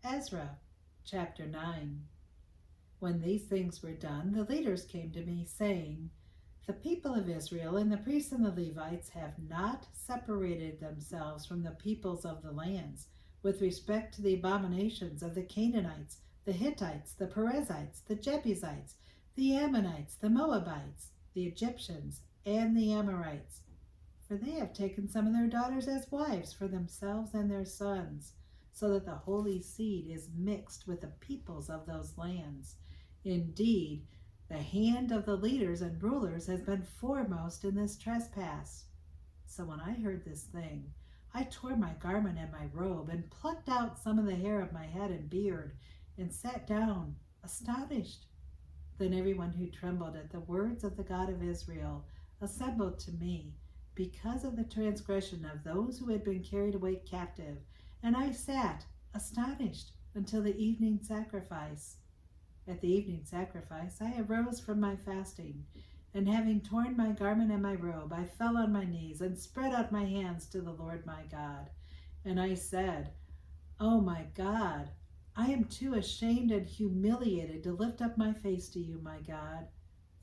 Ezra chapter 9. When these things were done, the leaders came to me, saying, The people of Israel and the priests and the Levites have not separated themselves from the peoples of the lands with respect to the abominations of the Canaanites, the Hittites, the Perizzites, the Jebusites, the Ammonites, the Moabites, the Egyptians, and the Amorites. For they have taken some of their daughters as wives for themselves and their sons, so that the holy seed is mixed with the peoples of those lands. Indeed, the hand of the leaders and rulers has been foremost in this trespass. So when I heard this thing, I tore my garment and my robe, and plucked out some of the hair of my head and beard, and sat down, astonished. Then everyone who trembled at the words of the God of Israel assembled to me, because of the transgression of those who had been carried away captive, and I sat, astonished, until the evening sacrifice. At the evening sacrifice I arose from my fasting, and having torn my garment and my robe, I fell on my knees and spread out my hands to the Lord my God. And I said, O my God, I am too ashamed and humiliated to lift up my face to you, my God,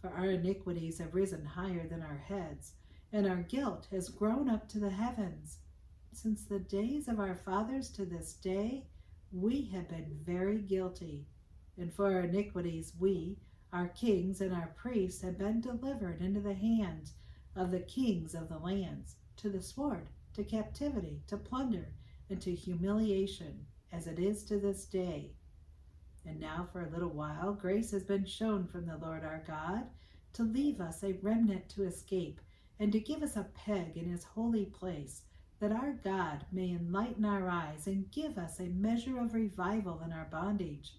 for our iniquities have risen higher than our heads, and our guilt has grown up to the heavens. Since the days of our fathers to this day, we have been very guilty. And for our iniquities we, our kings and our priests, have been delivered into the hand of the kings of the lands, to the sword, to captivity, to plunder, and to humiliation, as it is to this day. And now for a little while grace has been shown from the Lord our God, to leave us a remnant to escape, and to give us a peg in his holy place, that our God may enlighten our eyes and give us a measure of revival in our bondage.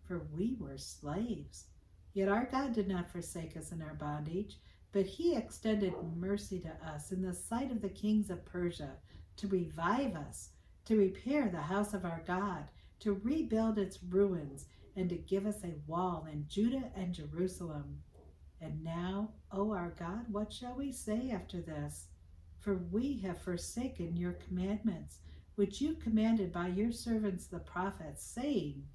For we were slaves. Yet our God did not forsake us in our bondage, but he extended mercy to us in the sight of the kings of Persia, to revive us, to repair the house of our God, to rebuild its ruins, and to give us a wall in Judah and Jerusalem. And now, O our God, what shall we say after this? For we have forsaken your commandments, which you commanded by your servants the prophets, saying,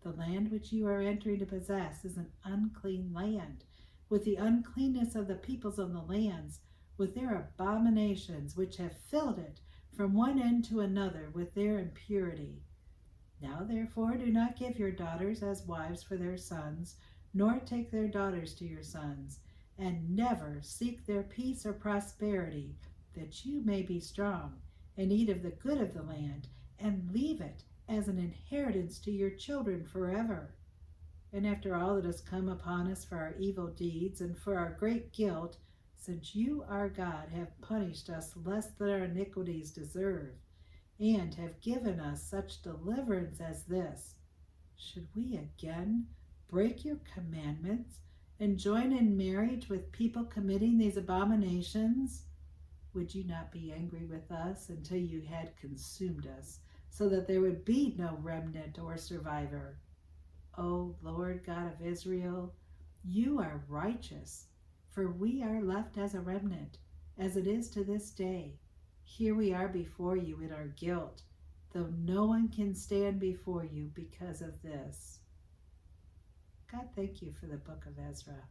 The land which you are entering to possess is an unclean land, with the uncleanness of the peoples of the lands, with their abominations which have filled it from one end to another with their impurity. Now therefore do not give your daughters as wives for their sons, nor take their daughters to your sons, and never seek their peace or prosperity, that you may be strong, and eat of the good of the land, and leave it as an inheritance to your children forever. And after all that has come upon us for our evil deeds and for our great guilt, since you, our God, have punished us less than our iniquities deserve, and have given us such deliverance as this, should we again break your commandments and join in marriage with people committing these abominations? Would you not be angry with us until you had consumed us, so that there would be no remnant or survivor? O Lord God of Israel, you are righteous, for we are left as a remnant, as it is to this day. Here we are before you in our guilt, though no one can stand before you because of this. God, thank you for the book of Ezra.